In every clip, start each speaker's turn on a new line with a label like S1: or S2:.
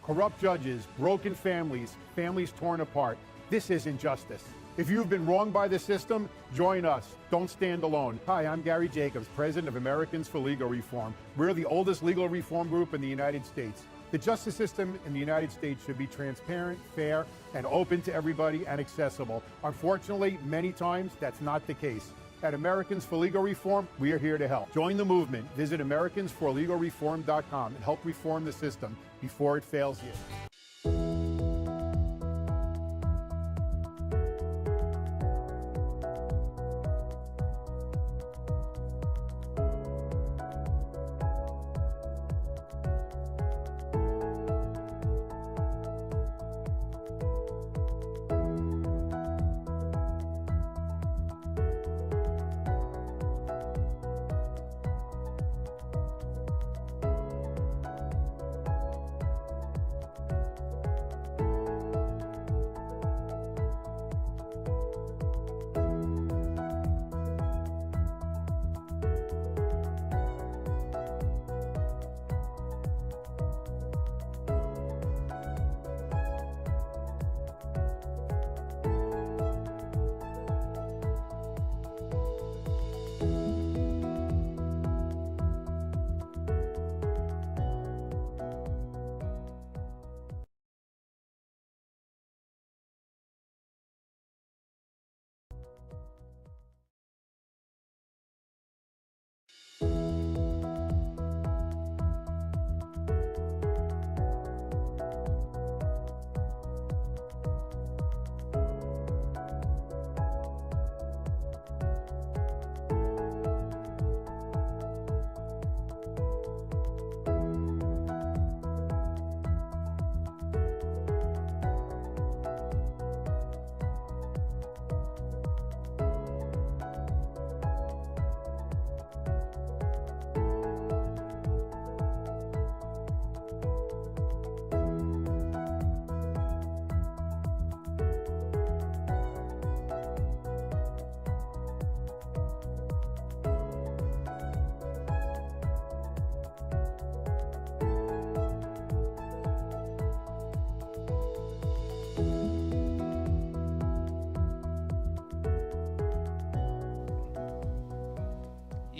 S1: corrupt judges, broken families, families torn apart. This isn't justice. If you've been wronged by the system, join us. Don't stand alone. Hi, I'm Gary Jacobs, president of Americans for Legal Reform. We're the oldest legal reform group in the United States. The justice system in the United States should be transparent, fair, and open to everybody and accessible. Unfortunately, many times that's not the case. At Americans for Legal Reform, we are here to help. Join the movement. Visit AmericansForLegalReform.com and help reform the system before it fails you.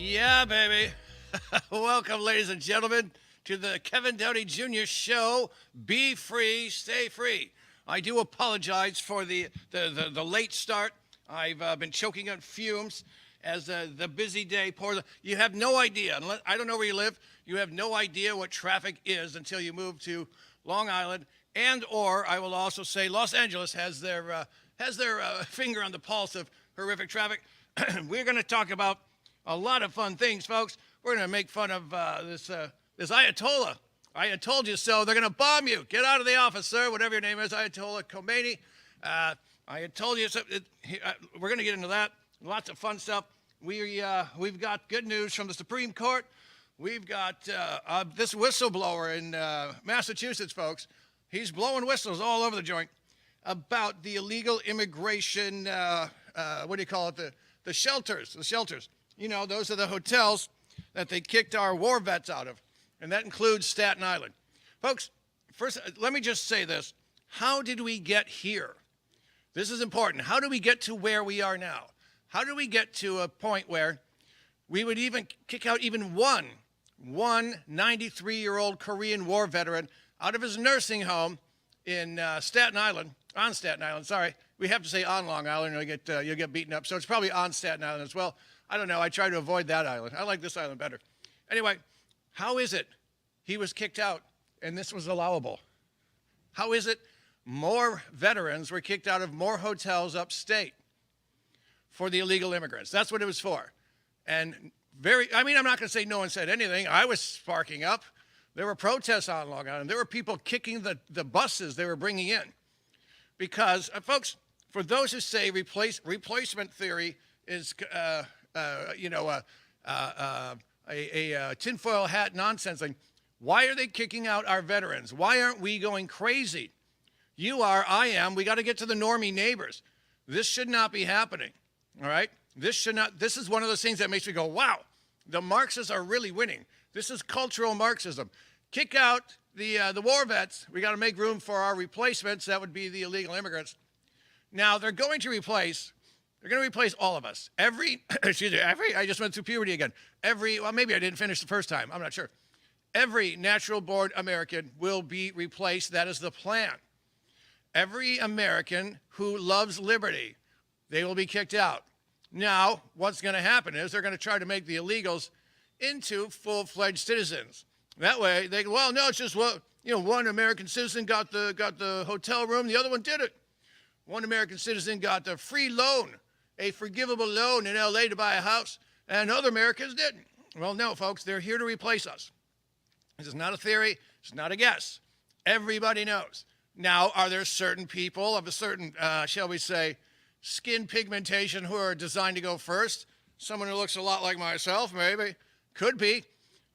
S2: Yeah, baby. Welcome, ladies and gentlemen, to the Kevin Downey Jr. show. Be free, stay free. I do apologize for the late start. I've been choking on fumes as the busy day pours. You have no idea, unless, I don't know where you live, you have no idea what traffic is until you move to Long Island, and or I will also say Los Angeles has their finger on the pulse of horrific traffic. We're going to talk about a lot of fun things, folks. We're going to make fun of this Ayatollah. I told you so. They're going to bomb you. Get out of the office, sir, whatever your name is, Ayatollah Khomeini. I told you so. We're going to get into that. Lots of fun stuff. We've got good news from the Supreme Court. We've got this whistleblower in Massachusetts, folks. He's blowing whistles all over the joint about the illegal immigration, what do you call it, the shelters. You know, those are the hotels that they kicked our war vets out of, and that includes Staten Island. Folks, first, let me just say this. How did we get here? This is important. How do we get to where we are now? How do we get to a point where we would even kick out even one 93-year-old Korean war veteran out of his nursing home in Staten Island, on Staten Island, sorry. We have to say on Long Island or you'll get beaten up, so it's probably on Staten Island as well. I don't know. I try to avoid that island. I like this island better. Anyway, how is it he was kicked out and this was allowable? How is it more veterans were kicked out of more hotels upstate for the illegal immigrants? That's what it was for. And I'm not going to say no one said anything. I was sparking up. There were protests on Long Island. There were people kicking the buses they were bringing in. Because, folks, for those who say replacement theory is a tinfoil hat nonsense thing. Why are they kicking out our veterans? Why aren't we going crazy? You are, I am. We got to get to the normie neighbors. This should not be happening. All right? This is one of those things that makes me go, wow, the Marxists are really winning. This is cultural Marxism. kick out the war vets. We got to make room for our replacements. That would be the illegal immigrants. Now they're going to replace all of us. I just went through puberty again. Well, maybe I didn't finish the first time. I'm not sure. Every natural-born American will be replaced. That is the plan. Every American who loves liberty, they will be kicked out. Now, what's going to happen is they're going to try to make the illegals into full-fledged citizens. That way, it's just one American citizen got the hotel room, the other one didn't. One American citizen got a free loan, a forgivable loan in L.A. to buy a house, and other Americans didn't. Well, no, folks, they're here to replace us. This is not a theory. It's not a guess. Everybody knows. Now, are there certain people of a certain, shall we say, skin pigmentation who are designed to go first? Someone who looks a lot like myself, maybe. Could be.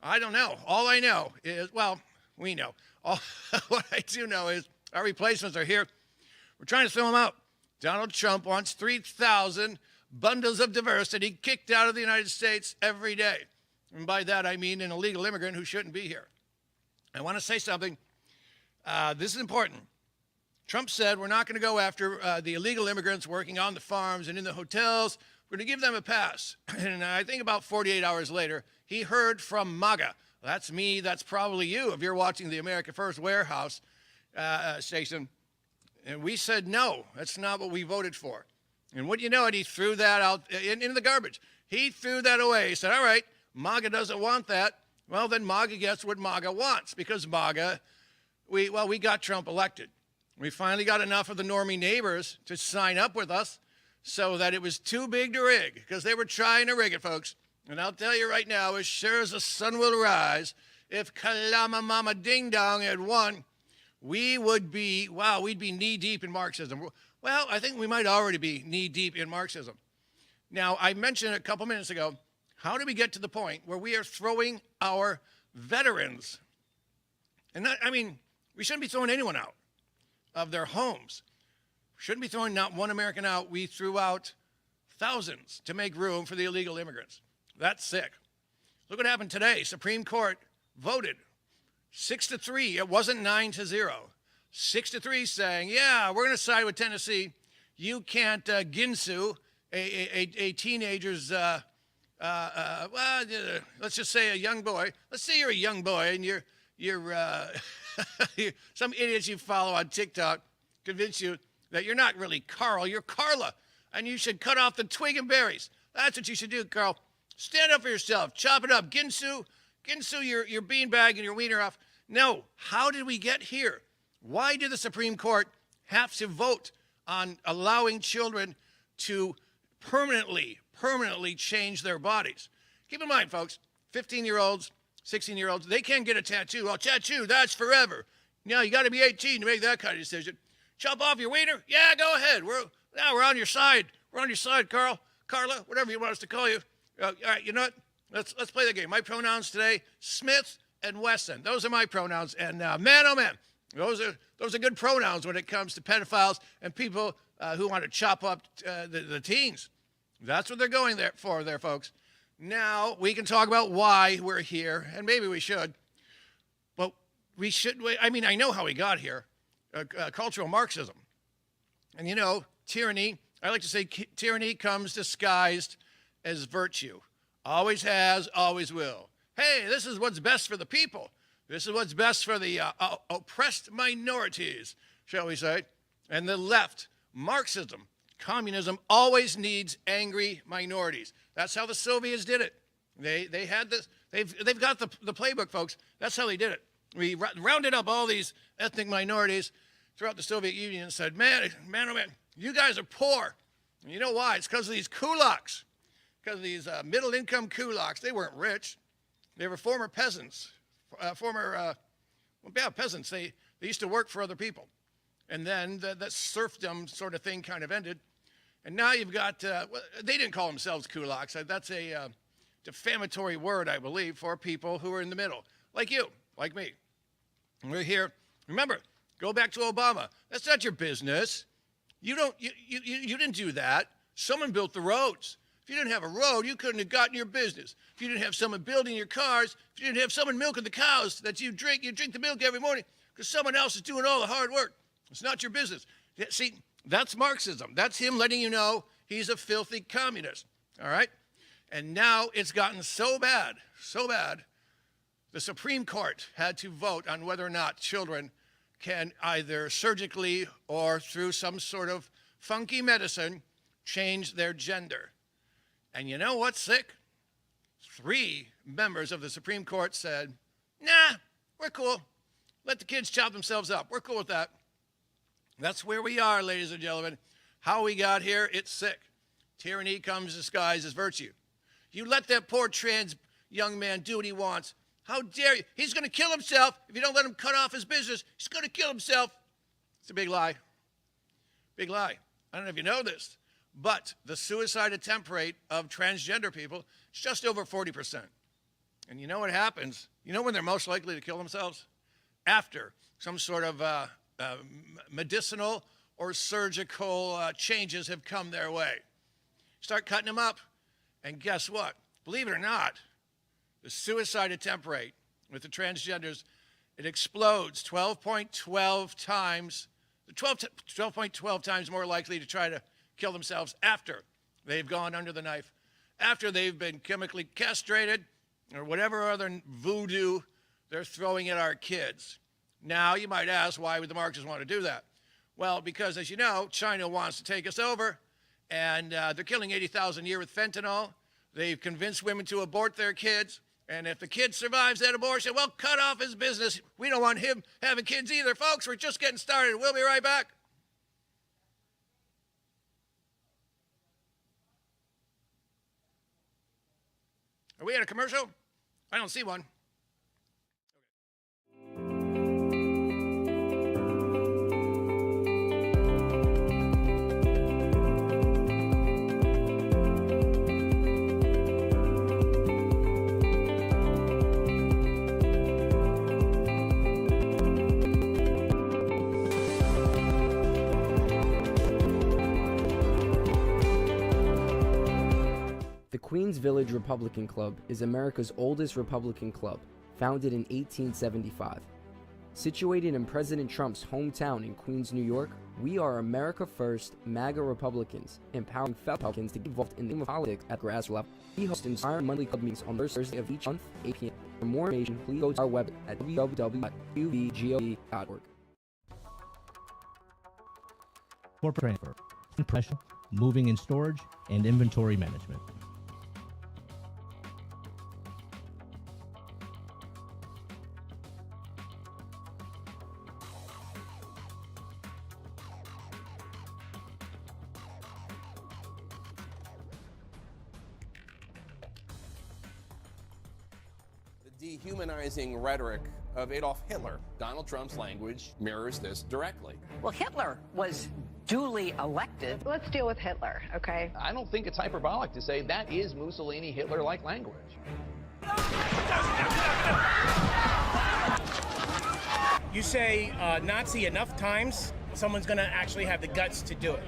S2: I don't know. All I know is, we know. What I do know is our replacements are here. We're trying to fill them out. Donald Trump wants 3,000 bundles of diversity kicked out of the United States every day. And by that, I mean an illegal immigrant who shouldn't be here. I want to say something. This is important. Trump said we're not going to go after the illegal immigrants working on the farms and in the hotels. We're going to give them a pass. And I think about 48 hours later, he heard from MAGA. That's me. That's probably you if you're watching the America First Warehouse station. And we said, no, that's not what we voted for. And what you know, he threw that out in the garbage. He threw that away. He said, all right, MAGA doesn't want that. Well, then MAGA gets what MAGA wants, because MAGA, we got Trump elected. We finally got enough of the normie neighbors to sign up with us so that it was too big to rig, because they were trying to rig it, folks. And I'll tell you right now, as sure as the sun will rise, if Kalama Mama Ding Dong had won, we'd be knee-deep in Marxism. Well, I think we might already be knee-deep in Marxism. Now, I mentioned a couple minutes ago, how do we get to the point where we are throwing our veterans? And we shouldn't be throwing anyone out of their homes. Shouldn't be throwing not one American out. We threw out thousands to make room for the illegal immigrants. That's sick. Look what happened today. Supreme Court voted 6-3. It wasn't 9-0. 6-3 saying, yeah, we're going to side with Tennessee. You can't ginsu a teenager's, let's just say a young boy. Let's say you're a young boy and you're some idiots you follow on TikTok convince you that you're not really Carl, you're Carla, and you should cut off the twig and berries. That's what you should do, Carl. Stand up for yourself. Chop it up. Ginsu your beanbag and your wiener off. No. How did we get here? Why did the Supreme Court have to vote on allowing children to permanently change their bodies? Keep in mind, folks, 15-year-olds, 16-year-olds, they can't get a tattoo. Well, tattoo, that's forever. You got to be 18 to make that kind of decision. Chop off your wiener? Yeah, go ahead. We're on your side. We're on your side, Carla, whatever you want us to call you. All right, you know what? Let's play the game. My pronouns today, Smith and Wesson. Those are my pronouns. And man, oh man, those are good pronouns when it comes to pedophiles and people who want to chop up the teens. That's what they're going there for, folks. Now we can talk about why we're here, and maybe we should. But we should. I know how we got here. Cultural Marxism, and tyranny. I like to say tyranny comes disguised as virtue. Always has, always will. Hey, this is what's best for the people. This is what's best for the oppressed minorities, shall we say. And the left, Marxism, communism, always needs angry minorities. That's how the Soviets did it. They had this. They've got the playbook, folks. That's how they did it. We rounded up all these ethnic minorities throughout the Soviet Union and said, man, oh man, you guys are poor. And you know why? It's because of these kulaks. Because of these middle-income kulaks. They weren't rich. They were former peasants. Peasants. They used to work for other people. And then that serfdom sort of thing kind of ended. And now you've got, they didn't call themselves kulaks. That's a defamatory word, I believe, for people who are in the middle. Like you, like me. And we're here. Remember, go back to Obama. That's not your business. You didn't do that. Someone built the roads. If you didn't have a road, you couldn't have gotten your business. If you didn't have someone building your cars, if you didn't have someone milking the cows that you drink the milk every morning because someone else is doing all the hard work. It's not your business. See, that's Marxism. That's him letting you know he's a filthy communist, all right? And now it's gotten so bad, the Supreme Court had to vote on whether or not children can either surgically or through some sort of funky medicine change their gender. And you know what's sick? 3 members of the Supreme Court said, nah, we're cool. Let the kids chop themselves up. We're cool with that. That's where we are, ladies and gentlemen. How we got here, it's sick. Tyranny comes disguised as virtue. You let that poor trans young man do what he wants. How dare you? He's going to kill himself if you don't let him cut off his business. He's going to kill himself. It's a big lie. Big lie. I don't know if you know this, but the suicide attempt rate of transgender people is just over 40%. And you know what happens? You know when they're most likely to kill themselves? After some sort of medicinal or surgical changes have come their way. Start cutting them up, and guess what? Believe it or not, the suicide attempt rate with the transgenders, it explodes 12.12 times, 12.12 times more likely to try to kill themselves after they've gone under the knife, after they've been chemically castrated or whatever other voodoo they're throwing at our kids. Now, you might ask, why would the Marxists want to do that? Well, because, as you know, China wants to take us over, and they're killing 80,000 a year with fentanyl. They've convinced women to abort their kids, and if the kid survives that abortion, well, cut off his business. We don't want him having kids either. Folks, we're just getting started. We'll be right back. Are we at a commercial? I don't see one.
S3: The Queens Village Republican Club is America's oldest Republican club, founded in 1875. Situated in President Trump's hometown in Queens, New York, we are America First MAGA Republicans, empowering fellow Republicans to get involved in the politics at grassroots level. We host inspiring monthly club meetings on the first Thursday of each month, 8 p.m. For more information, please go to our website at www.qvgoe.org.
S4: Corporate transfer, professional, moving and storage, and inventory management.
S5: Dehumanizing rhetoric of Adolf Hitler. Donald Trump's language mirrors this directly.
S6: Well, Hitler was duly elected.
S7: Let's deal with Hitler, okay?
S8: I don't think it's hyperbolic to say that is Mussolini Hitler-like language.
S9: You say Nazi enough times, someone's going to actually have the guts to do it.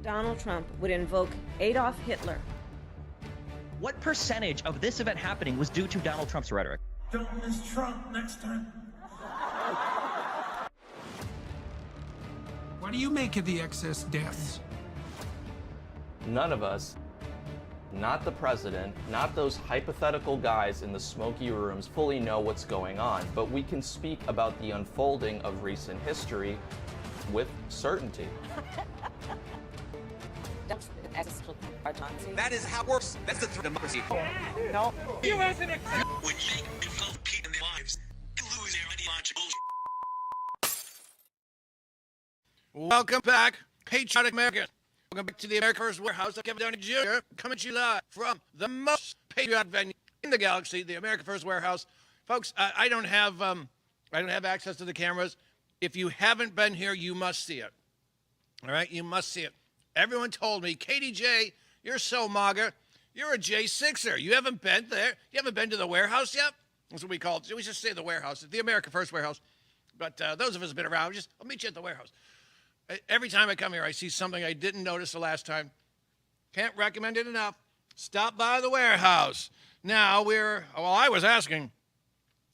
S10: Donald Trump would invoke Adolf Hitler.
S11: What percentage of this event happening was due to Donald Trump's rhetoric?
S12: Don't miss Trump next time.
S13: What do you make of the excess deaths?
S14: None of us, not the president, not those hypothetical guys in the smoky rooms fully know what's going on, but we can speak about the unfolding of recent history with certainty.
S15: That is how it works. That's the threat of democracy.
S6: No.
S15: You as an example would make and vote people in their lives and lose their ideological bullshit.
S2: Welcome back, patriotic Americans. Welcome back to the America First Warehouse of Kevin Downey Jr. coming to you live from the most patriotic venue in the galaxy, the America First Warehouse. Folks, I don't have access to the cameras. If you haven't been here, you must see it. All right, you must see it. Everyone told me, KDJ, you're so MAGA. You're a J6er. You haven't been there. You haven't been to the warehouse yet? That's what we call it. We just say the warehouse, the America First Warehouse. But those of us who have been around, I'll meet you at the warehouse. Every time I come here, I see something I didn't notice the last time. Can't recommend it enough. Stop by the warehouse. Now I was asking,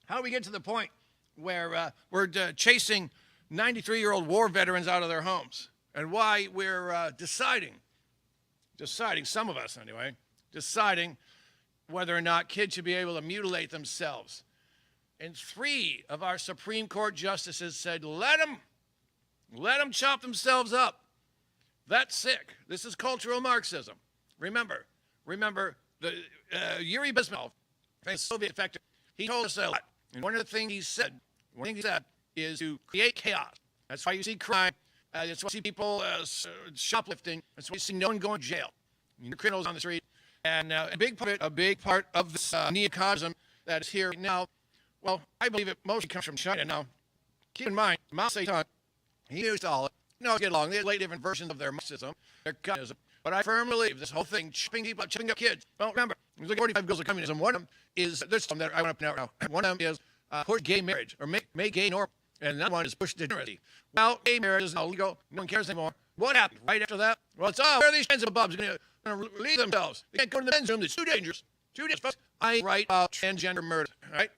S2: how do we get to the point where we're chasing 93-year-old war veterans out of their homes? And why we're deciding, some of us anyway, deciding whether or not kids should be able to mutilate themselves. And 3 of our Supreme Court justices said, let them chop themselves up. That's sick. This is cultural Marxism. Remember the Yuri Bezmenov, famous Soviet factor, he told us a lot. And one of the things he said is to create chaos. That's why you see crime. That's why you see people shoplifting. That's why you see no one going to jail. You see criminals on the street. And a big part of this neocommunism that is here now, well, I believe it mostly comes from China. Now, keep in mind, Mao Zedong, he knew all it. No, get along. They had different versions of their Marxism, their communism. But I firmly believe this whole thing, chopping people up, chopping up kids. Well, remember, there's like 45 goals of communism. One of them is, there's some that I want to point out now. One of them is push gay marriage, or make gay normal. And another one is push degeneracy. Well, gay marriage is illegal. No one cares anymore. What happened right after that? Well, it's, where are these kinds of bubs going to relieve themselves? They can't go to the men's room. It's too dangerous. Too dangerous. I write about transgender murder, right?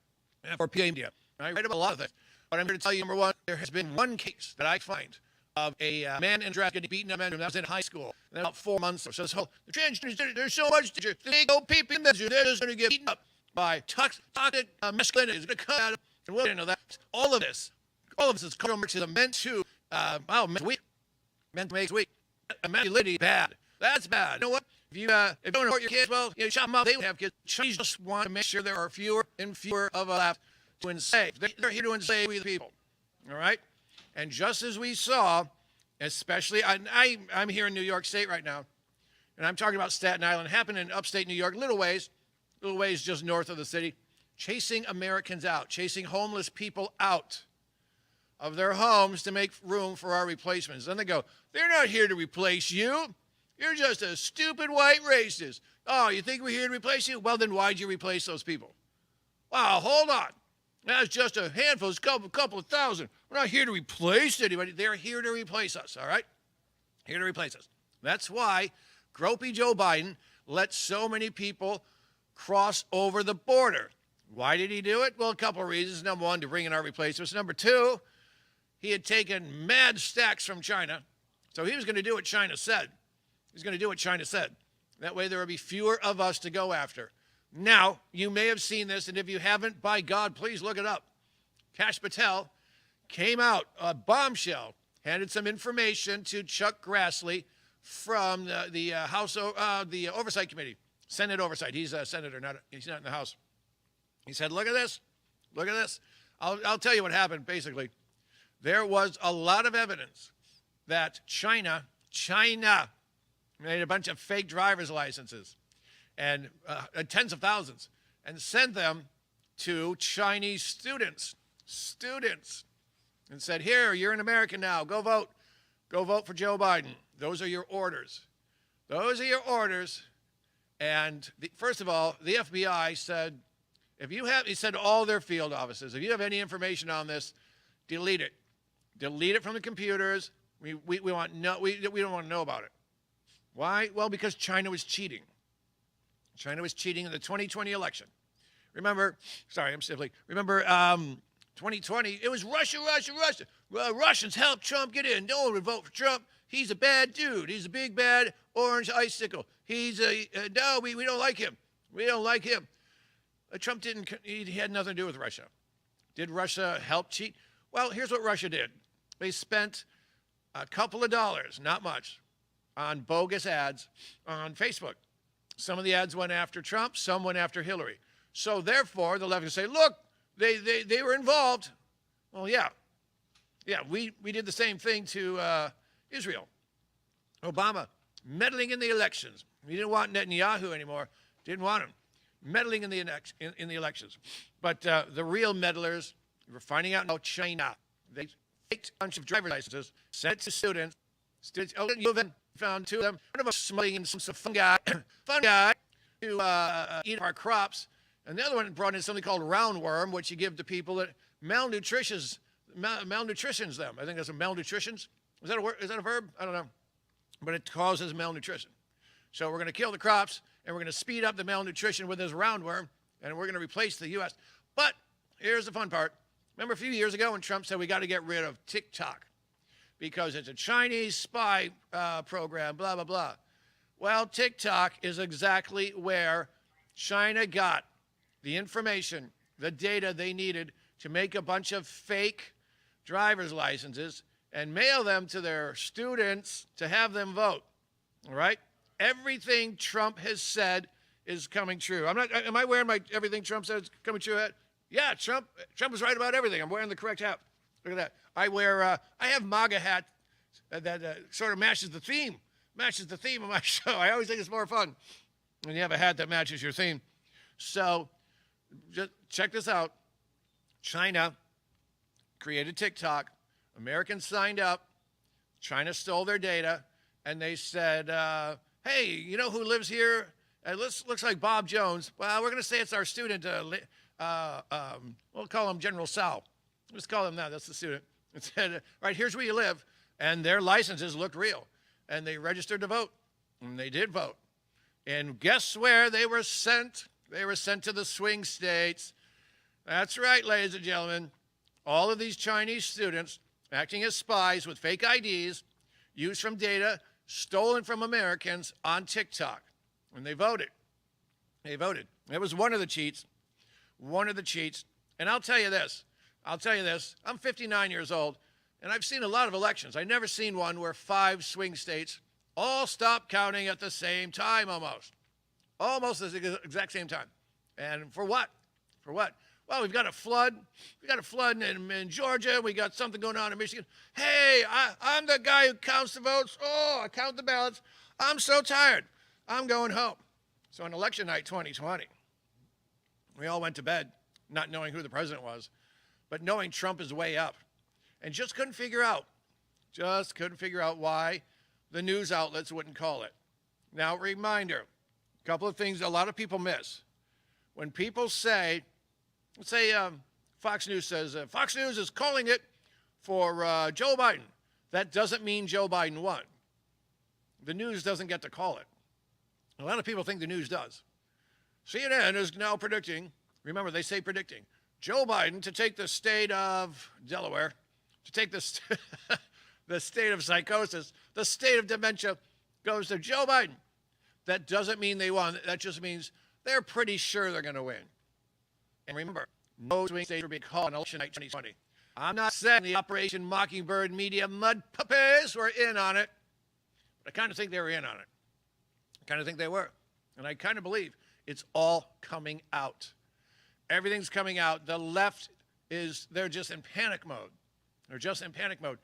S2: For PA Media. I write about a lot of things. But I'm here to tell you, number one, there has been one case that I find of a man in dress getting beaten up in a men's room. That was in high school. And about 4 months or so. So the transgenders, there's so much danger. They go pee-pee in the men's room. They're just going to get beaten up by toxic masculinity. It's going to come out of, and we'll know that. All of this is cultural Marxism meant to, meant to weak. Meant to make weak. Masculinity, bad. That's bad. You know what? If you don't support your kids, well, chop them up. They don't have kids. Chinese just want to make sure there are fewer and fewer of us left to enslave. They're here to enslave we the people. All right? And just as we saw, especially, I'm here in New York State right now, and I'm talking about Staten Island. It happened in upstate New York, little ways just north of the city, chasing Americans out, chasing homeless people out of their homes to make room for our replacements. Then they go, they're not here to replace you. You're just a stupid white racist. Oh, you think we're here to replace you? Well, then why'd you replace those people? Wow, hold on. That's just a handful, it's a couple of thousand. We're not here to replace anybody. They're here to replace us, all right? Here to replace us. That's why gropey Joe Biden let so many people cross over the border. Why did he do it? Well, a couple of reasons. Number one, to bring in our replacements. Number two, he had taken mad stacks from China, so he was going to do what China said. He's going to do what China said. That way there will be fewer of us to go after. Now, you may have seen this, and if you haven't, by God, please look it up. Kash Patel came out, a bombshell, handed some information to Chuck Grassley from the House, the Oversight Committee, Senate Oversight. He's a senator, he's not in the House. He said, look at this. Look at this. I'll tell you what happened, basically. There was a lot of evidence that China made a bunch of fake driver's licenses and tens of thousands and sent them to Chinese students, and said, here, you're an American now. Go vote for Joe Biden. Those are your orders. Those are your orders. And first of all, the FBI said, he said to all their field offices, if you have any information on this, delete it. Delete it from the computers. We don't want to know about it. Why? Well, because China was cheating. China was cheating in the 2020 election. Remember 2020, it was Russia. Russians helped Trump get in. No one would vote for Trump. He's a bad dude. He's a big, bad orange icicle. He's no, we don't like him. We don't like him. Trump he had nothing to do with Russia. Did Russia help cheat? Well, here's what Russia did. They spent a couple of dollars, not much, on bogus ads on Facebook. Some of the ads went after Trump, some went after Hillary. So therefore, the left can say, look, they were involved. Well, yeah, we did the same thing to Israel. Obama meddling in the elections. We didn't want Netanyahu anymore. Didn't want him meddling in the elections. But the real meddlers, we're finding out now, China. They faked a bunch of driver's licenses, sent it to students. You've found two of them. One of them smuggling in some fungi to eat our crops. And the other one brought in something called roundworm, which you give to people that malnutritions them. I think that's a malnutritions. Is that a word? Is that a verb? I don't know. But it causes malnutrition. So we're going to kill the crops, and we're going to speed up the malnutrition with this roundworm, and we're going to replace the U.S. But here's the fun part. Remember a few years ago when Trump said we got to get rid of TikTok because it's a Chinese spy program, blah, blah, blah. Well, TikTok is exactly where China got the information, the data they needed to make a bunch of fake driver's licenses and mail them to their students to have them vote. All right? Everything Trump has said is coming true. Am I wearing my everything Trump said is coming true hat? Yeah, Trump is right about everything. I'm wearing the correct hat. Look at that. I have MAGA hat that sort of matches the theme of my show. I always think it's more fun when you have a hat that matches your theme. So just check this out. China created TikTok. Americans signed up. China stole their data, and they said, hey, you know who lives here? It looks like Bob Jones. Well, we're going to say it's our student. We'll call him General Sal. Let's call him that. That's the student. And said, all right, here's where you live. And their licenses looked real. And they registered to vote. And they did vote. And guess where they were sent? They were sent to the swing states. That's right, ladies and gentlemen. All of these Chinese students acting as spies with fake IDs, used from data stolen from Americans on TikTok. And they voted. They voted. It was one of the cheats. One of the cheats. And I'll tell you this. I'm 59 years old, and I've seen a lot of elections. I've never seen one where 5 swing states all stopped counting at the same time almost. Almost at the exact same time. And for what? For what? Well, we've got a flood. We got a flood in Georgia. We got something going on in Michigan. Hey, I'm the guy who counts the votes. Oh, I count the ballots. I'm so tired. I'm going home. So on election night 2020, we all went to bed not knowing who the president was, but knowing Trump is way up. And just couldn't figure out why the news outlets wouldn't call it. Now, reminder, a couple of things a lot of people miss. When people say, let's say Fox News says, Fox News is calling it for Joe Biden. That doesn't mean Joe Biden won. The news doesn't get to call it. A lot of people think the news does. CNN is now predicting, remember they say predicting, Joe Biden to take the state of Delaware, to take the state of psychosis, the state of dementia goes to Joe Biden. That doesn't mean they won. That just means they're pretty sure they're going to win. And remember, no swing states will be called on election night 2020. I'm not saying the Operation Mockingbird media mud puppies were in on it, but I kind of think they were in on it. I kind of think they were. And I kind of believe it's all coming out. Everything's coming out. The left they're just in panic mode. They're just in panic mode.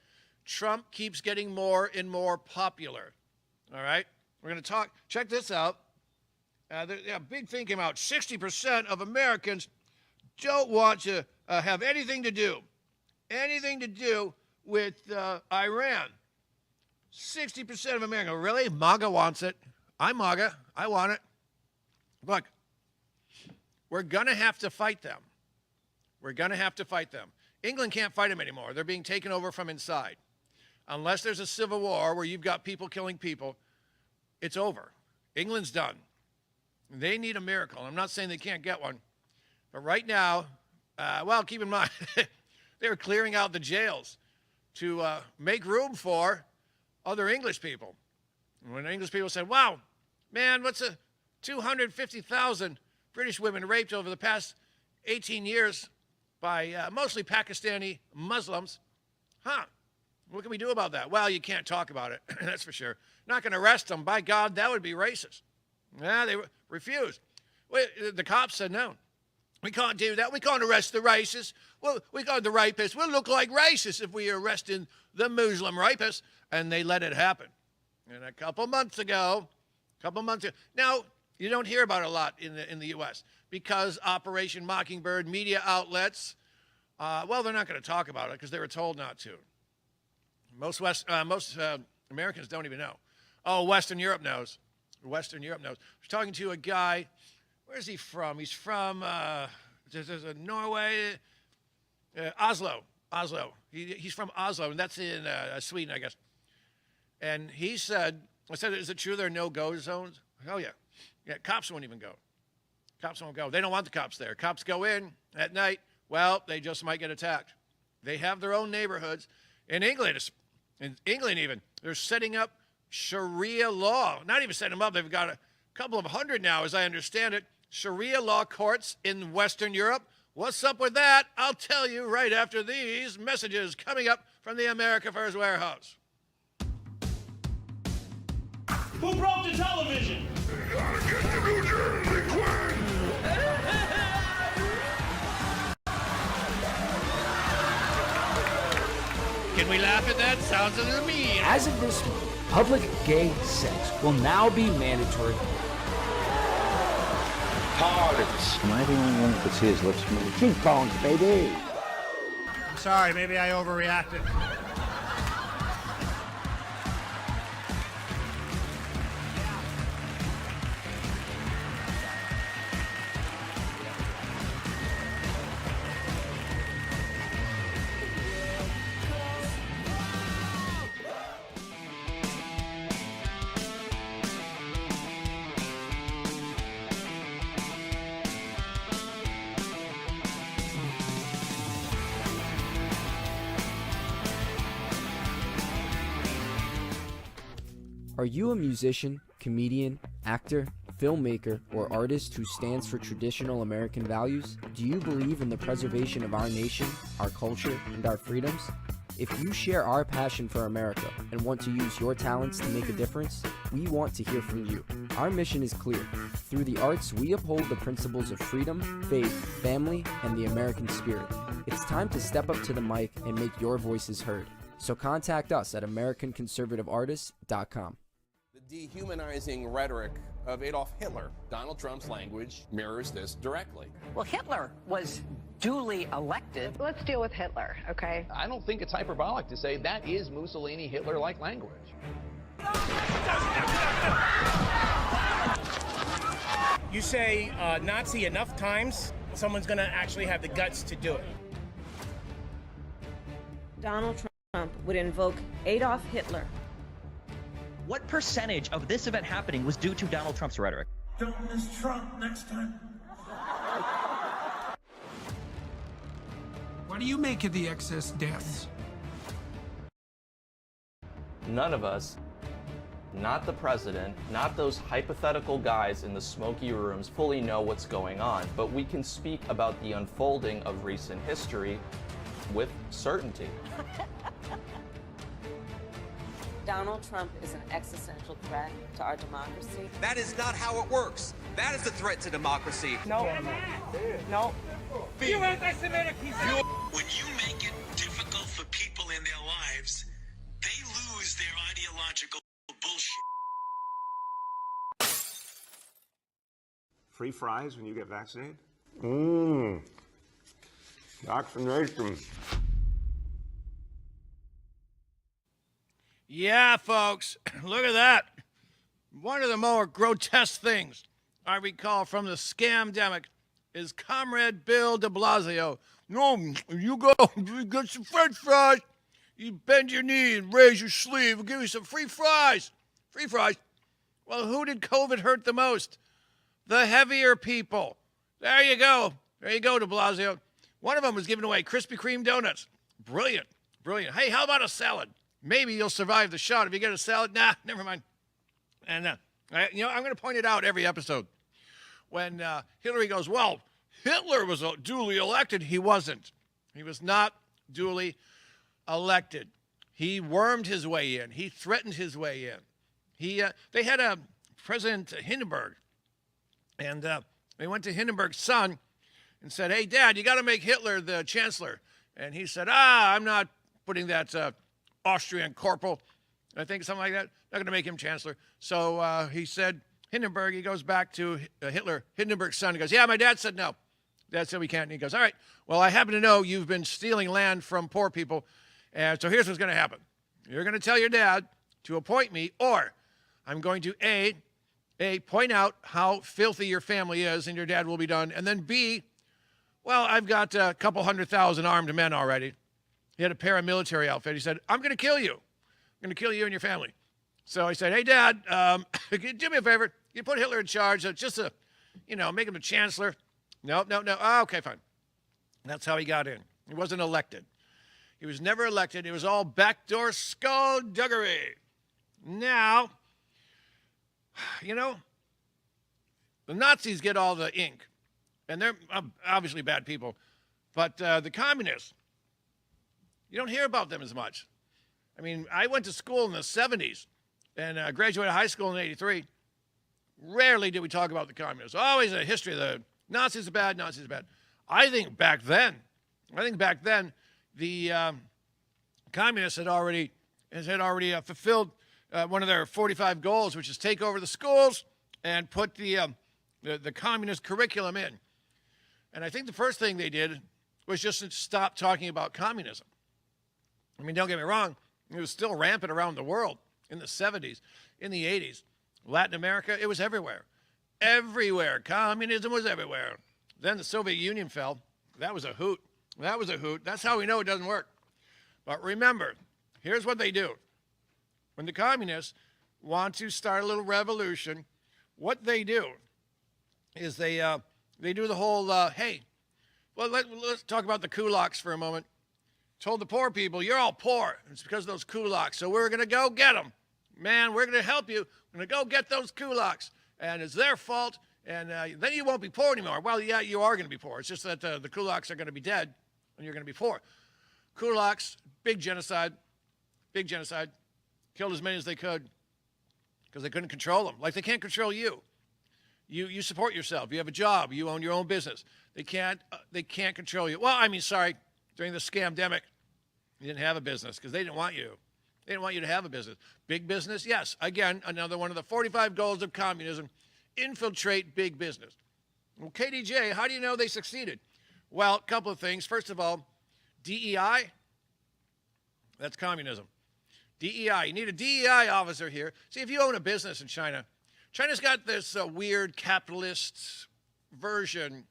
S2: Trump keeps getting more and more popular. All right? We're going to talk. Check this out. A big thing came out. 60% of Americans don't want to have anything to do with Iran. 60% of Americans. Really? MAGA wants it. I'm MAGA. I want it. Look, we're going to have to fight them. We're going to have to fight them. England can't fight them anymore. They're being taken over from inside. Unless there's a civil war where you've got people killing people, it's over. England's done. They need a miracle. I'm not saying they can't get one. But right now, keep in mind, they were clearing out the jails to make room for other English people. And when English people said, wow, man, what's 250,000 British women raped over the past 18 years by mostly Pakistani Muslims. What can we do about that? Well, you can't talk about it. That's for sure. Not going to arrest them. By God, that would be racist. Yeah, they refused. The cops said no. We can't do that. We can't arrest the racists. Well, we got the rapists. We'll look like racists if we arrested the Muslim rapists. And they let it happen. And a couple months ago, now, you don't hear about it a lot in the U.S. because Operation Mockingbird media outlets, they're not going to talk about it because they were told not to. Most Americans don't even know. Oh, Western Europe knows. Western Europe knows. I was talking to a guy. Where's he from? He's from Norway, Oslo. He's from Oslo, and that's in Sweden, I guess. And he said I said, is it true there are no-go zones? Hell yeah. Yeah, cops won't even go. Cops won't go. They don't want the cops there. Cops go in at night. Well, they just might get attacked. They have their own neighborhoods. In England even, they're setting up Sharia law. Not even setting them up. They've got a couple of hundred now, as I understand it. Sharia law courts in Western Europe. What's up with that? I'll tell you right after these messages coming up from the America First Warehouse.
S12: Who broke the television?
S2: Can we laugh at that? Sounds a little mean.
S16: As of this month, public gay sex will now be mandatory.
S17: Parties. Am I the only one that could see his lips move? Cheekbones, baby.
S9: I'm sorry, maybe I overreacted.
S3: Are you a musician, comedian, actor, filmmaker, or artist who stands for traditional American values? Do you believe in the preservation of our nation, our culture, and our freedoms? If you share our passion for America and want to use your talents to make a difference, we want to hear from you. Our mission is clear. Through the arts, we uphold the principles of freedom, faith, family, and the American spirit. It's time to step up to the mic and make your voices heard. So contact us at AmericanConservativeArtists.com.
S5: The dehumanizing rhetoric of Adolf Hitler, Donald Trump's language mirrors this directly.
S6: Well, Hitler was duly elected.
S7: Let's deal with Hitler, okay?
S8: I don't think it's hyperbolic to say that is Mussolini Hitler-like language.
S9: You say Nazi enough times, someone's going to actually have the guts to do it.
S10: Donald Trump would invoke Adolf Hitler.
S11: What percentage of this event happening was due to Donald Trump's rhetoric?
S12: Don't miss Trump next time.
S13: What do you make of the excess deaths?
S14: None of us, not the president, not those hypothetical guys in the smoky rooms, fully know what's going on, but we can speak about the unfolding of recent history with certainty.
S10: Donald Trump is an existential threat to our democracy.
S18: That is not how it works. That is a threat to democracy.
S6: No. No.
S18: You anti-Semitic piece of... When you make it difficult for people in their lives, they lose their ideological bullshit.
S19: Free fries when you get vaccinated? Vaccination.
S2: Yeah, folks, look at that. One of the more grotesque things I recall from the scamdemic is Comrade Bill de Blasio. No, you go, you get some french fries, you bend your knee and raise your sleeve, we'll give you some free fries. Free fries. Well, who did COVID hurt the most? The heavier people. There you go. There you go, de Blasio. One of them was giving away Krispy Kreme donuts. Brilliant. Brilliant. Hey, how about a salad? Maybe you'll survive the shot. If you get a salad, nah, never mind. And, I'm going to point it out every episode. When Hillary goes, well, Hitler was duly elected. He wasn't. He was not duly elected. He wormed his way in. He threatened his way in. They had a President Hindenburg, and they went to Hindenburg's son and said, hey, Dad, you got to make Hitler the chancellor. And he said, I'm not putting that Austrian corporal, I think something like that, not going to make him chancellor. So he said, Hindenburg, he goes back to Hitler, Hindenburg's son. He goes, yeah, my dad said no. Dad said we can't. And he goes, all right, well, I happen to know you've been stealing land from poor people. And so here's what's going to happen. You're going to tell your dad to appoint me, or I'm going to A, point out how filthy your family is, and your dad will be done. And then B, well, I've got a couple 100,000 armed men already. He had a paramilitary outfit. He said, I'm going to kill you. I'm going to kill you and your family. So I said, hey, Dad, can you do me a favor? Can you put Hitler in charge? Just to, make him a chancellor. No. Oh, okay, fine. That's how he got in. He wasn't elected. He was never elected. It was all backdoor skullduggery. Now, the Nazis get all the ink, and they're obviously bad people. But the communists, you don't hear about them as much. I mean, I went to school in the 70s and graduated high school in 83. Rarely did we talk about the communists. Always a history of the Nazis are bad, Nazis are bad. I think back then, the communists had already fulfilled one of their 45 goals, which is take over the schools and put the communist curriculum in. And I think the first thing they did was just to stop talking about communism. I mean, don't get me wrong, it was still rampant around the world in the 70s, in the 80s. Latin America, it was everywhere. Everywhere. Communism was everywhere. Then the Soviet Union fell. That was a hoot. That's how we know it doesn't work. But remember, here's what they do. When the communists want to start a little revolution, what they do is they do the whole, hey, well, let's talk about the kulaks for a moment. Told the poor people, you're all poor. It's because of those kulaks. So we're going to go get them. Man, we're going to help you. We're going to go get those kulaks. And it's their fault. And then you won't be poor anymore. Well, yeah, you are going to be poor. It's just that the kulaks are going to be dead and you're going to be poor. Kulaks, big genocide. Killed as many as they could because they couldn't control them. Like they can't control you. You support yourself. You have a job. You own your own business. They can't control you. Well, I mean, sorry, during the scamdemic, you didn't have a business because they didn't want you. They didn't want you to have a business. Big business, yes. Again, another one of the 45 goals of communism, infiltrate big business. Well, KDJ, how do you know they succeeded? Well, a couple of things. First of all, DEI, that's communism. DEI, you need a DEI officer here. See, if you own a business in China, China's got this weird capitalist version,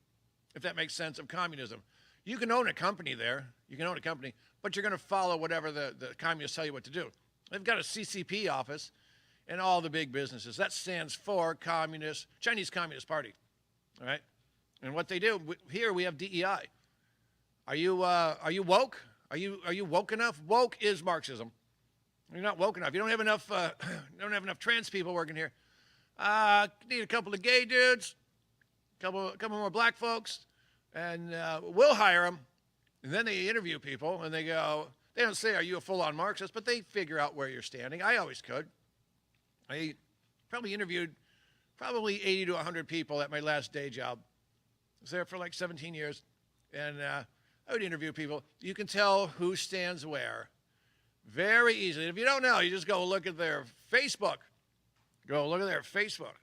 S2: if that makes sense, of communism. You can own a company there. You can own a company, but you're going to follow whatever the communists tell you what to do. They've got a CCP office in all the big businesses. That stands for Chinese Communist Party, all right? And what they do, here we have DEI. Are you woke? Are you woke enough? Woke is Marxism. You're not woke enough. You don't have enough trans people working here. Need a couple of gay dudes, a couple more black folks, and we'll hire them. And then they interview people, and they go, they don't say, are you a full-on Marxist, but they figure out where you're standing. I always could. I probably interviewed 80 to 100 people at my last day job. I was there for like 17 years, and I would interview people. You can tell who stands where very easily. If you don't know, you just go look at their Facebook. Go look at their Facebook,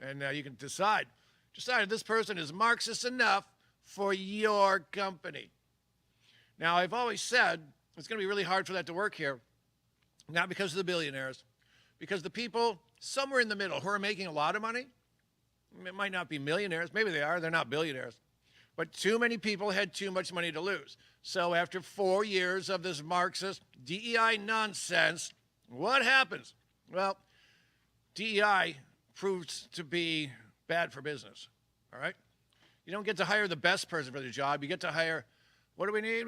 S2: and you can decide if this person is Marxist enough for your company. Now, I've always said it's going to be really hard for that to work here, not because of the billionaires, because the people somewhere in the middle who are making a lot of money, it might not be millionaires, maybe they are, they're not billionaires, but too many people had too much money to lose. So after 4 years of this Marxist DEI nonsense, what happens? Well, DEI proves to be bad for business, all right? You don't get to hire the best person for the job. You get to hire, what do we need?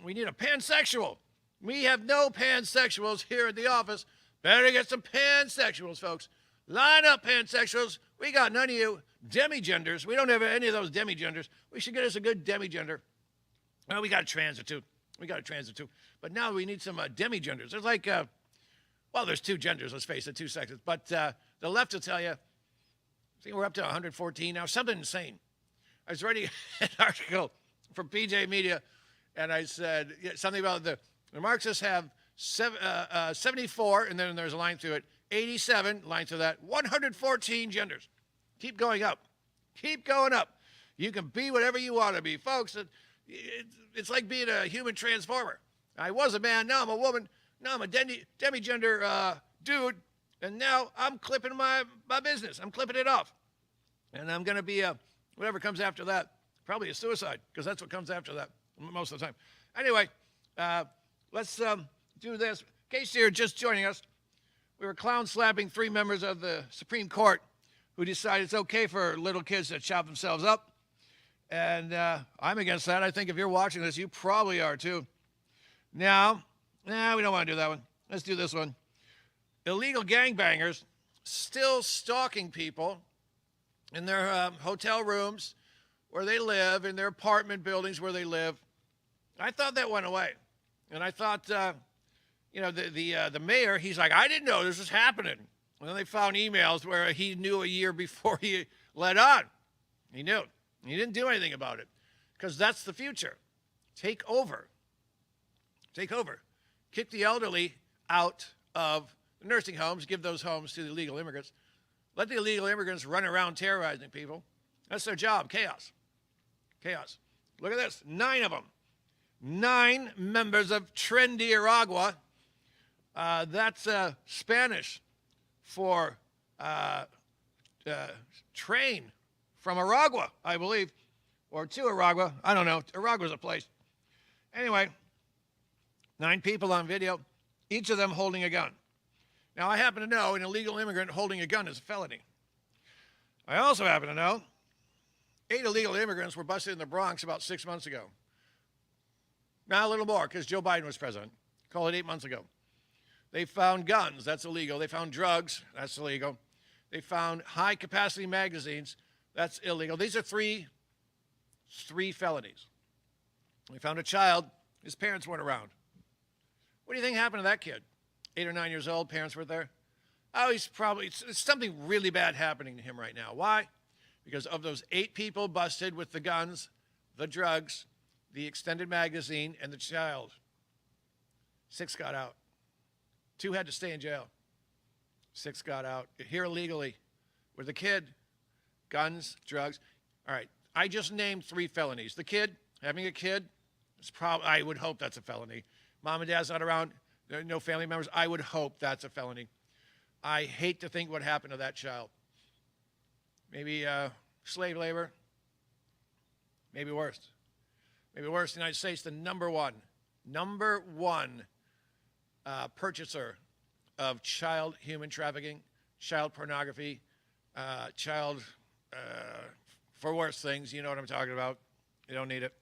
S2: We need a pansexual. We have no pansexuals here at the office. Better get some pansexuals, folks. Line up, pansexuals. We got none of you demigenders. We don't have any of those demigenders. We should get us a good demigender. Well, we got a trans or two. But now we need some demigenders. There's like, there's two genders, let's face it, two sexes. But the left will tell you, I think we're up to 114 now, something insane. I was writing an article for PJ Media, and I said something about the Marxists have 74, and then there's a line through it, 87, line through that, 114 genders. Keep going up. You can be whatever you want to be. Folks, it's like being a human transformer. I was a man, now I'm a woman, now I'm a demigender dude, and now I'm clipping my business. I'm clipping it off. And I'm going to be whatever comes after that, probably a suicide, because that's what comes after that most of the time. Anyway, let's do this. In case you're just joining us, We were clown slapping 3 members of the Supreme Court who decided it's okay for little kids to chop themselves up. And I'm against that. I think if you're watching this, you probably are too. Now, we don't want to do that one. Let's do this one. Illegal gangbangers still stalking people in their hotel rooms where they live, in their apartment buildings where they live. I thought that went away. And I thought, the mayor, he's like, I didn't know this was happening. And then they found emails where he knew a year before he let on. He knew. He didn't do anything about it because that's the future. Take over. Take over. Kick the elderly out of the nursing homes. Give those homes to the illegal immigrants. Let the illegal immigrants run around terrorizing people. That's their job. Chaos. Chaos. Look at this. 9 of them. 9 members of Trendy Aragua. That's Spanish for train from Aragua, I believe, or to Aragua. I don't know. Aragua's a place. Anyway, 9 people on video, each of them holding a gun. Now, I happen to know an illegal immigrant holding a gun is a felony. I also happen to know 8 illegal immigrants were busted in the Bronx about 6 months ago. Now, a little more, because Joe Biden was president. Call it 8 months ago. They found guns. That's illegal. They found drugs. That's illegal. They found high-capacity magazines. That's illegal. These are three felonies. They found a child. His parents weren't around. What do you think happened to that kid? 8 or 9 years old, parents weren't there. Oh, it's something really bad happening to him right now. Why? Because of those 8 people busted with the guns, the drugs, the extended magazine, and the child. 6 got out. 2 had to stay in jail. 6 got out. Here illegally with the kid, guns, drugs. All right, I just named 3 felonies. The kid, having a kid, I would hope that's a felony. Mom and dad's not around, no family members. I would hope that's a felony. I hate to think what happened to that child. Maybe slave labor. Maybe worse. Maybe worse. The United States, the number one purchaser of child human trafficking, child pornography, child for worse things. You know what I'm talking about. You don't need it.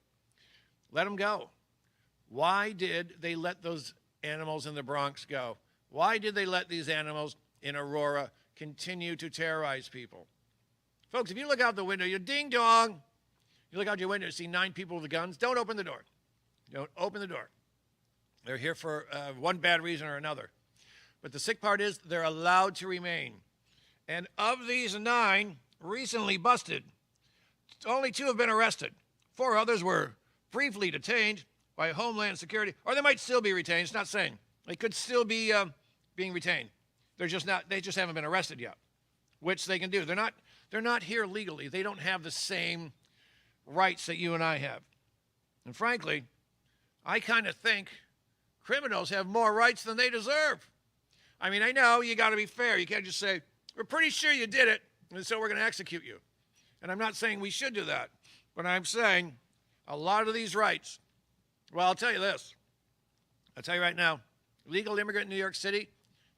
S2: Let them go. Why did they let those animals in the Bronx go? Why did they let these animals in Aurora continue to terrorize people? Folks, if you look out the window, you ding dong. You look out your window and see 9 people with guns. Don't open the door. Don't open the door. They're here for one bad reason or another. But the sick part is they're allowed to remain. And of these 9 recently busted, only 2 have been arrested. 4 others were briefly detained by Homeland Security, or they might still be retained. It's not saying. They could still be being retained. They just haven't been arrested yet, which they can do. They're not here legally. They don't have the same rights that you and I have. And frankly, I kind of think criminals have more rights than they deserve. I mean, I know you got to be fair. You can't just say, we're pretty sure you did it, and so we're going to execute you. And I'm not saying we should do that, but I'm saying a lot of these rights, well, I'll tell you this. I'll tell you right now, legal immigrant in New York City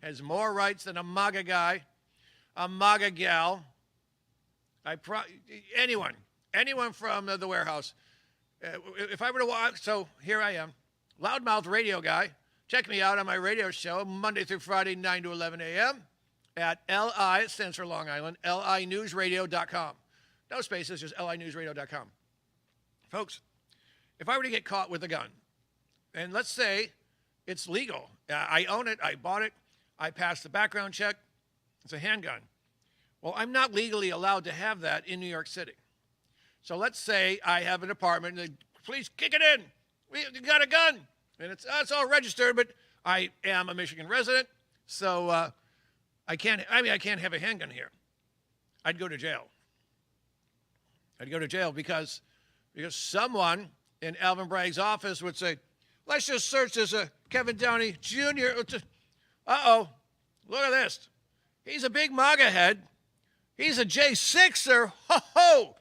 S2: has more rights than a MAGA guy, a MAGA gal, anyone from the warehouse. If I were to walk, so here I am, loudmouth radio guy. Check me out on my radio show Monday through Friday, 9 to 11 a.m. at LI, it stands for Long Island, linewsradio.com. No spaces, just linewsradio.com. Folks, if I were to get caught with a gun, and let's say it's legal, I own it, I bought it, I passed the background check, it's a handgun. Well, I'm not legally allowed to have that in New York City. So let's say I have an apartment, and please kick it in. We got a gun. And it's all registered, but I am a Michigan resident, so I can't have a handgun here. I'd go to jail. I'd go to jail because someone in Alvin Bragg's office would say, let's just search this Kevin Downey Jr. Uh-oh, look at this. He's a big MAGA head. He's a J6er. Ho-ho!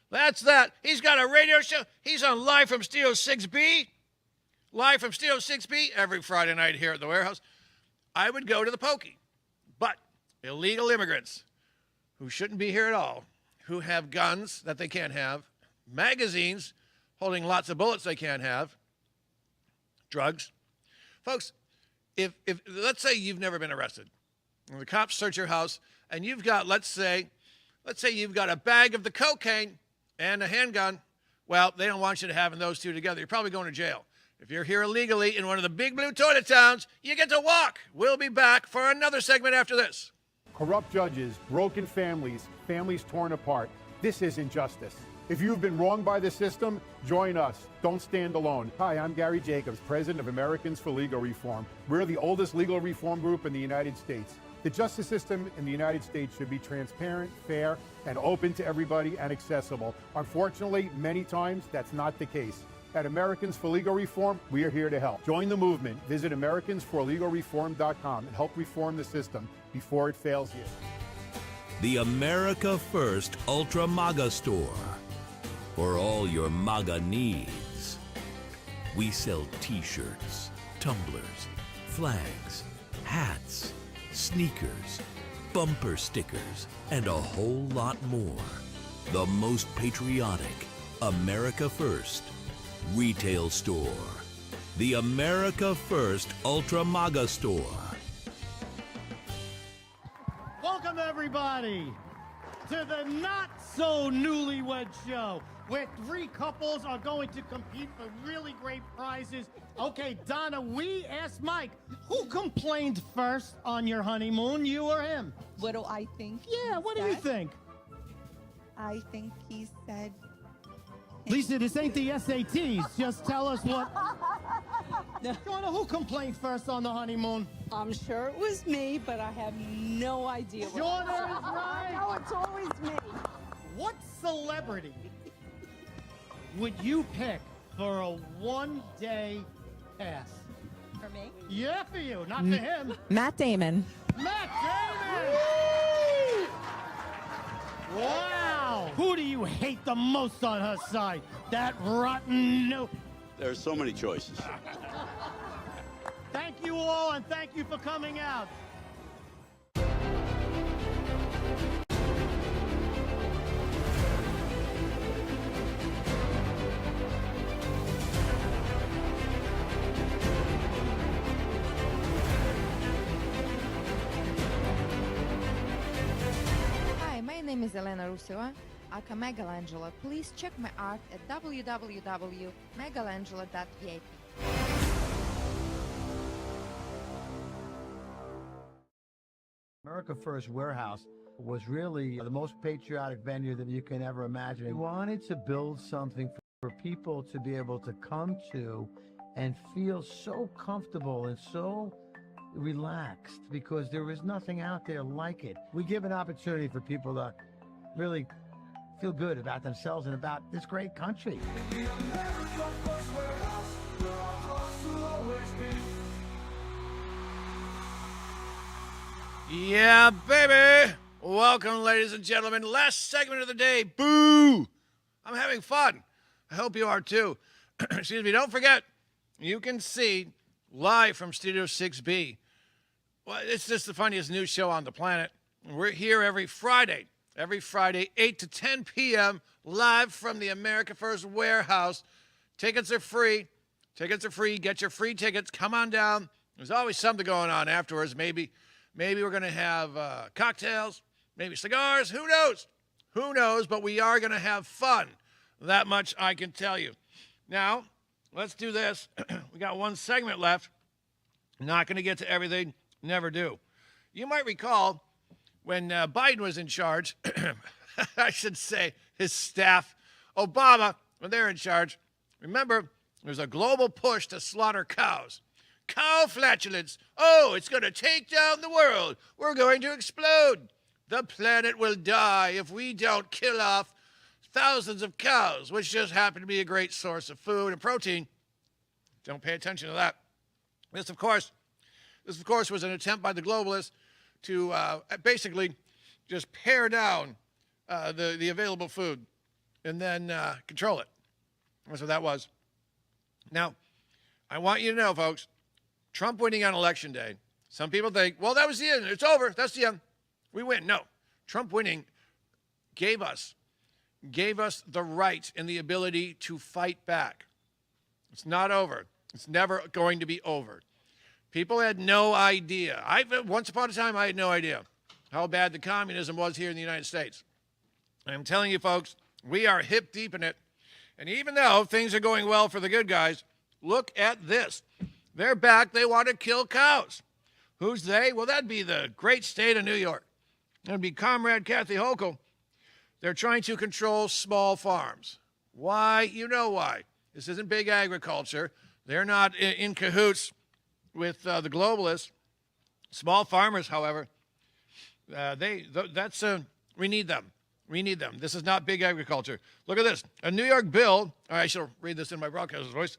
S2: That's that. He's got a radio show. He's on Live from Studio 6B. Live from Studio 6B every Friday night here at the warehouse. I would go to the pokey. illegal immigrants who shouldn't be here at all, who have guns that they can't have, magazines holding lots of bullets they can't have, drugs. Folks, if let's say you've never been arrested, and the cops search your house, and you've got, let's say you've got a bag of the cocaine and a handgun, well, they don't want you to having those two together. You're probably going to jail. If you're here illegally in one of the big blue toilet towns, you get to walk. We'll be back for another segment after this.
S1: Corrupt judges, broken families, families torn apart. This isn't justice. If you've been wronged by the system, join us. Don't stand alone. Hi, I'm Gary Jacobs, president of Americans for Legal Reform. We're the oldest legal reform group in the United States. The justice system in the United States should be transparent, fair, and open to everybody and accessible. Unfortunately, many times that's not the case. At Americans for Legal Reform, we are here to help. Join the movement. Visit AmericansForLegalReform.com and help reform the system before it fails you.
S20: The America First Ultra MAGA Store. For all your MAGA needs. We sell t-shirts, tumblers, flags, hats, sneakers, bumper stickers, and a whole lot more. The most patriotic America First retail store. The America First Ultra MAGA Store.
S21: Welcome, everybody, to the Not So Newlywed Show, where three couples are going to compete for really great prizes. Okay, Donna, we asked Mike, who complained first on your honeymoon, you or him?
S22: What do I think?
S21: Yeah, what do you think?
S22: I think he said...
S21: Lisa, this ain't the SATs. Just tell us what... Donna, who complained first on the honeymoon?
S22: I'm sure it was me, but I have no idea what...
S21: Donna is right.
S22: No, it's always me.
S21: What celebrity would you pick for a one-day pass?
S22: For me?
S21: Yeah, for you, not for him.
S22: Matt Damon.
S21: Matt Damon! Wow! Who do you hate the most on her side? That rotten no...
S23: There's so many choices.
S21: Thank you all, and thank you for coming out.
S24: Hi, my name is Elena Ruseva, aka Megalangela. Please check my art at www.megalangela.vip.
S25: America First Warehouse was really the most patriotic venue that you can ever imagine. We wanted to build something for people to be able to come to and feel so comfortable and so relaxed, because there is nothing out there like it. We give an opportunity for people to really feel good about themselves and about this great country.
S2: Yeah, baby. Welcome, ladies and gentlemen. Last segment of the day. Boo! I'm having fun. I hope you are too. Excuse me. Don't forget, you can see live from Studio 6B. Well, it's just the funniest news show on the planet. We're here every Friday, 8 to 10 p.m., live from the America First Warehouse. Tickets are free. Get your free tickets. Come on down. There's always something going on afterwards. Maybe we're going to have cocktails, maybe cigars. Who knows? But we are going to have fun. That much I can tell you. Now, let's do this. We got one segment left. Not going to get to everything. Never do. You might recall when Biden was in charge, I should say his staff, Obama, when they're in charge, remember, there's a global push to slaughter cows. Cow flatulence. Oh, it's going to take down the world. We're going to explode. The planet will die if we don't kill off thousands of cows, which just happen to be a great source of food and protein. Don't pay attention to that. This, of course, was an attempt by the globalists to basically just pare down the available food and then control it. That's what that was. Now, I want you to know, folks, Trump winning on Election Day, some people think, well, that was the end. It's over. That's the end. we win. No, Trump winning gave us the right and the ability to fight back. It's not over. It's never going to be over. People had no idea. Once upon a time, I had no idea how bad the communism was here in the United States. I'm telling you, folks, we are hip deep in it. And even though things are going well for the good guys, look at this. They're back. They want to kill cows. Who's they? Well, that'd be the great state of New York. That'd be Comrade Kathy Hochul. They're trying to control small farms. Why? You know why. This isn't big agriculture. They're not in cahoots with the globalists. Small farmers, however, we need them. We need them. This is not big agriculture. Look at this. A New York bill, I shall read this in my broadcaster's voice.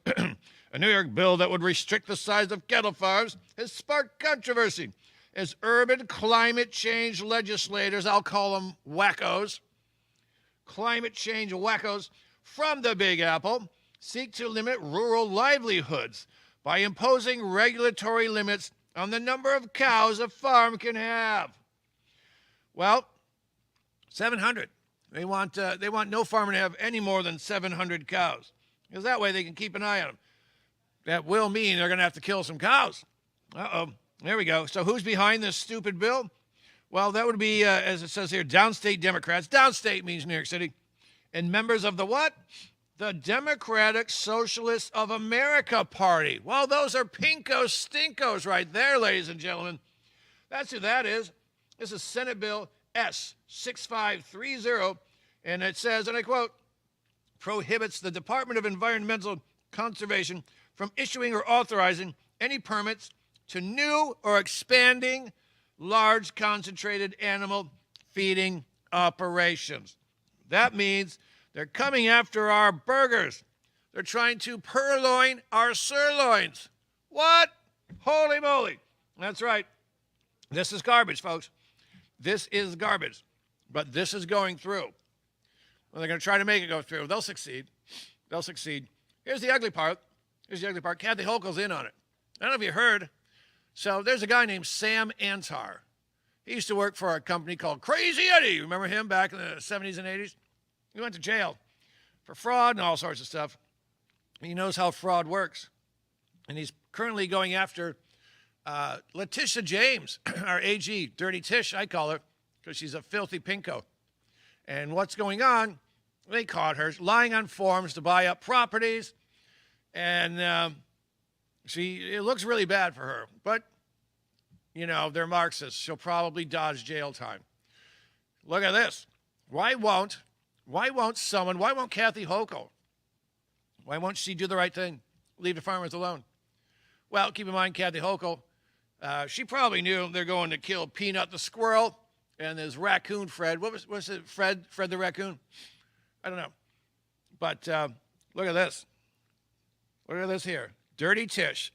S2: A New York bill that would restrict the size of cattle farms has sparked controversy as urban climate change legislators, I'll call them wackos, climate change wackos from the Big Apple, seek to limit rural livelihoods by imposing regulatory limits on the number of cows a farm can have. Well, 700. They want no farmer to have any more than 700 cows, because that way they can keep an eye on them. That will mean they're going to have to kill some cows. Uh-oh. There we go. So who's behind this stupid bill? Well, that would be, as it says here, downstate Democrats. Downstate means New York City. And members of the what? The Democratic Socialists of America Party. Well, those are pinkos stinkos right there, ladies and gentlemen. That's who that is. This is Senate Bill S-6530, and it says, and I quote, prohibits the Department of Environmental Conservation from issuing or authorizing any permits to new or expanding large concentrated animal feeding operations. That means they're coming after our burgers. They're trying to purloin our sirloins. What? Holy moly. That's right. This is garbage, folks. This is garbage. But this is going through. Well, they're going to try to make it go through. They'll succeed. They'll succeed. Here's the ugly part. Kathy Hochul's in on it. I don't know if you heard. So there's a guy named Sam Antar. He used to work for a company called Crazy Eddie. Remember him back in the 70s and 80s? He went to jail for fraud and all sorts of stuff. He knows how fraud works. And he's currently going after Letitia James, our AG, Dirty Tish, I call her, because she's a filthy pinko. And what's going on? They caught her lying on forms to buy up properties. And it looks really bad for her. But, you know, they're Marxists. She'll probably dodge jail time. Look at this. Why won't Kathy Hochul? Why won't she do the right thing? Leave the farmers alone. Well, keep in mind, Kathy Hochul, she probably knew they're going to kill Peanut the squirrel and this raccoon Fred. What's it? Fred the raccoon? I don't know. But look at this. Look at this here. Dirty Tish.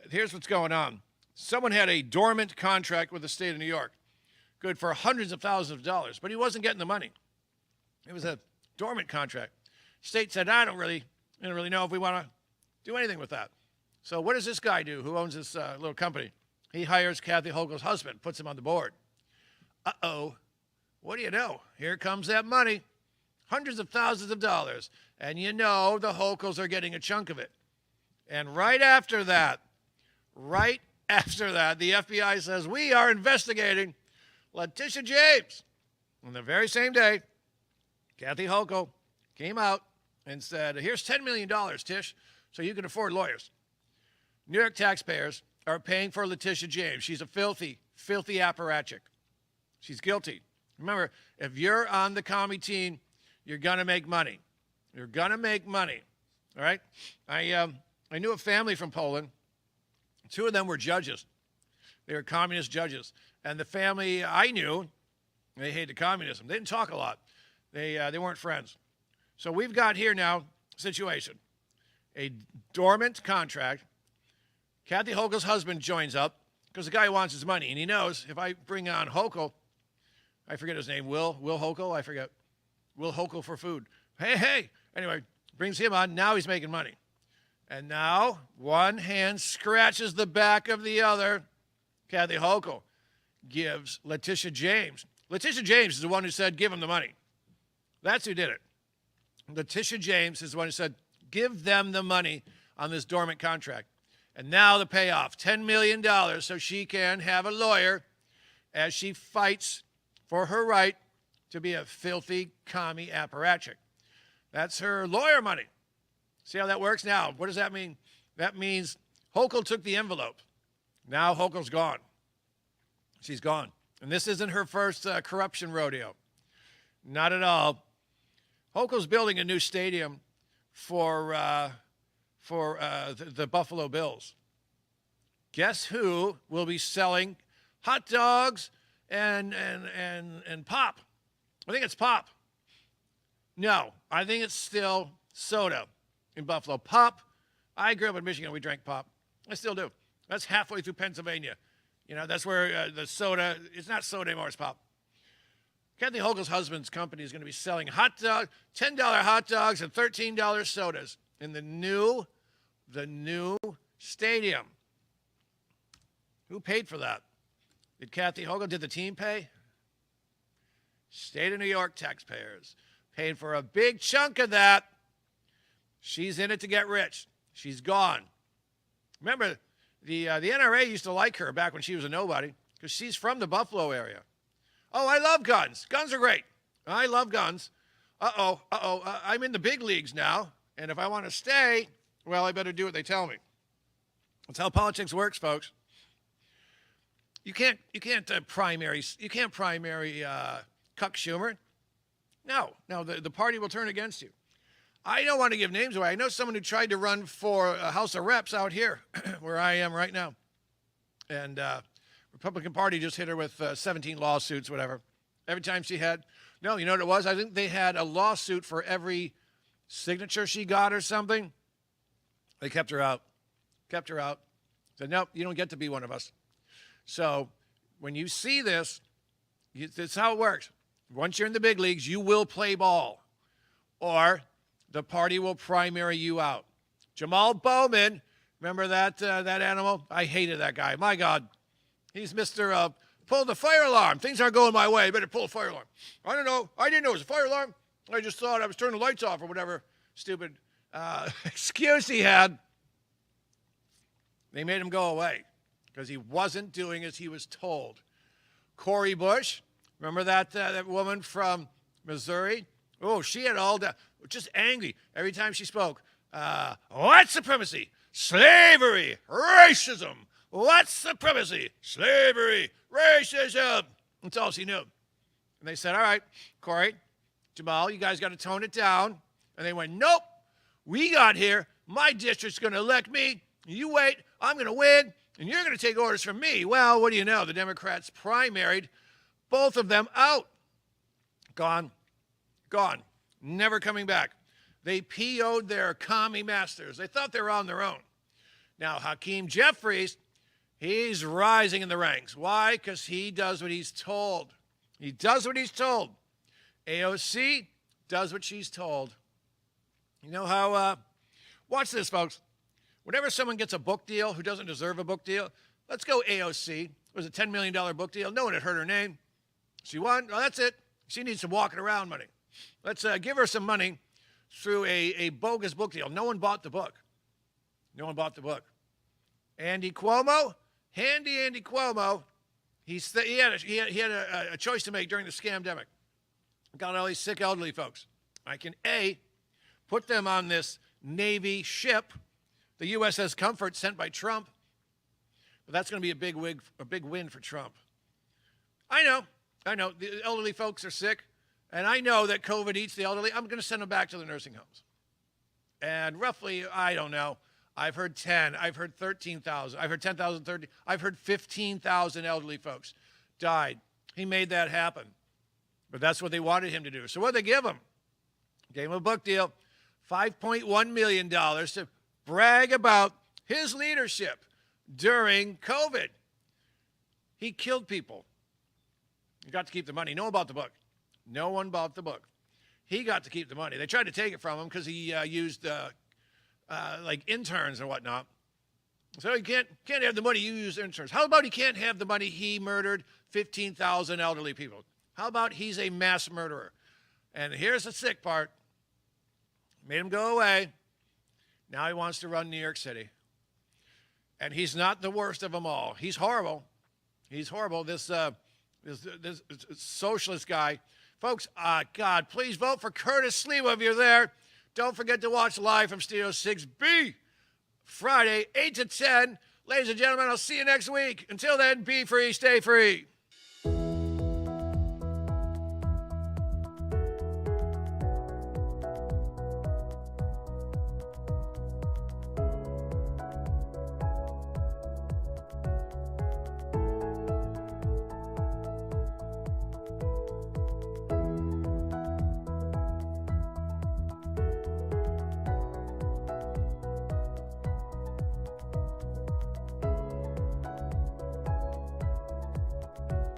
S2: Here's what's going on. Someone had a dormant contract with the state of New York, good for hundreds of thousands of dollars, but he wasn't getting the money. It was a dormant contract. State said, I don't really know if we want to do anything with that. So what does this guy do who owns this little company? He hires Kathy Hochul's husband, puts him on the board. Uh-oh. What do you know? Here comes that money. Hundreds of thousands of dollars. And you know the Hochuls are getting a chunk of it. And right after that, the FBI says, we are investigating Letitia James. On the very same day, Kathy Hochul came out and said, here's $10 million, Tish, so you can afford lawyers. New York taxpayers are paying for Letitia James. She's a filthy, filthy apparatchik. She's guilty. Remember, if you're on the commie team, you're going to make money. You're going to make money. All right? I knew a family from Poland. Two of them were judges. They were communist judges. And the family I knew, they hated communism. They didn't talk a lot. They weren't friends. So we've got here now a situation. A dormant contract. Kathy Hochul's husband joins up because the guy wants his money. And he knows if I bring on Hochul, I forget his name, Will Hochul? I forget. Will Hochul for food. Hey. Anyway, brings him on. Now he's making money. And now one hand scratches the back of the other, Kathy Hochul. gives Letitia James. Letitia James is the one who said, give him the money. That's who did it. Letitia James is the one who said, give them the money on this dormant contract. And now the payoff, $10 million, so she can have a lawyer as she fights for her right to be a filthy commie apparatchik. That's her lawyer money. See how that works? Now, what does that mean? That means Hochul took the envelope. Now Hochul's gone. She's gone. And this isn't her first corruption rodeo. Not at all. Hochul's building a new stadium for the Buffalo Bills. Guess who will be selling hot dogs and pop? I think it's pop. No, I think it's still soda in Buffalo. Pop. I grew up in Michigan. We drank pop. I still do. That's halfway through Pennsylvania. You know, that's where the soda, it's not soda anymore, it's pop. Kathy Hochul's husband's company is going to be selling hot dogs, $10 hot dogs and $13 sodas in the new stadium. Who paid for that? Did Kathy Hochul? Did the team pay? State of New York taxpayers paid for a big chunk of that. She's in it to get rich. She's gone. Remember, the NRA used to like her back when she was a nobody because she's from the Buffalo area. Oh, I love guns. Guns are great. I love guns. I'm in the big leagues now, and if I want to stay, well, I better do what they tell me. That's how politics works, folks. You can't primary Cuck Schumer. No, the party will turn against you. I don't want to give names away. I know someone who tried to run for a House of Reps out here, where I am right now, and Republican Party just hit her with 17 lawsuits, whatever. Every time she had, no, you know what it was? I think they had a lawsuit for every signature she got or something. They kept her out. Said, nope, you don't get to be one of us. So when you see this, this is how it works. Once you're in the big leagues, you will play ball, or the party will primary you out. Jamal Bowman, remember that animal? I hated that guy. My God. He's Mr. Pull the fire alarm. Things aren't going my way. Better pull the fire alarm. I don't know. I didn't know it was a fire alarm. I just thought I was turning the lights off or whatever stupid excuse he had. They made him go away because he wasn't doing as he was told. Cori Bush, remember that woman from Missouri? Oh, she had all that, just angry every time she spoke. White supremacy, slavery, racism. White supremacy, slavery, racism. That's all she knew. And they said, all right, Cori, Jamal, you guys got to tone it down. And they went, nope, we got here. My district's going to elect me. You wait, I'm going to win, and you're going to take orders from me. Well, what do you know? The Democrats primaried both of them out. Gone. Never coming back. They PO'd their commie masters. They thought they were on their own. Now, Hakeem Jeffries, he's rising in the ranks. Why? Because he does what he's told. He does what he's told. AOC does what she's told. You know how, watch this, folks. Whenever someone gets a book deal who doesn't deserve a book deal, let's go AOC. It was a $10 million book deal. No one had heard her name. She won. Well, that's it. She needs some walking around money. Let's give her some money through a bogus book deal. No one bought the book. Andy Cuomo, Andy Cuomo, he had a choice to make during the scamdemic. Got all these sick elderly folks. I can A, put them on this Navy ship, the USS Comfort sent by Trump, but that's going to be a big win for Trump. I know. The elderly folks are sick, and I know that COVID eats the elderly. I'm going to send them back to the nursing homes. And roughly, I don't know, I've heard 10, I've heard 13,000, I've heard 10,000, 30, I've heard 15,000 elderly folks died. He made that happen. But that's what they wanted him to do. So what did they give him? Gave him a book deal, $5.1 million to brag about his leadership during COVID. He killed people. He got to keep the money. No one bought the book. No one bought the book. He got to keep the money. They tried to take it from him because he used like interns and whatnot. So he can't have the money you use insurance. How about he can't have the money he murdered 15,000 elderly people? How about he's a mass murderer? And here's the sick part. Made him go away. Now he wants to run New York City. And he's not the worst of them all. He's horrible. He's horrible. This socialist guy. Folks, God, please vote for Curtis Sliwa if you're there. Don't forget to watch live from Studio 6B, Friday, 8 to 10. Ladies and gentlemen, I'll see you next week. Until then, be free, stay free.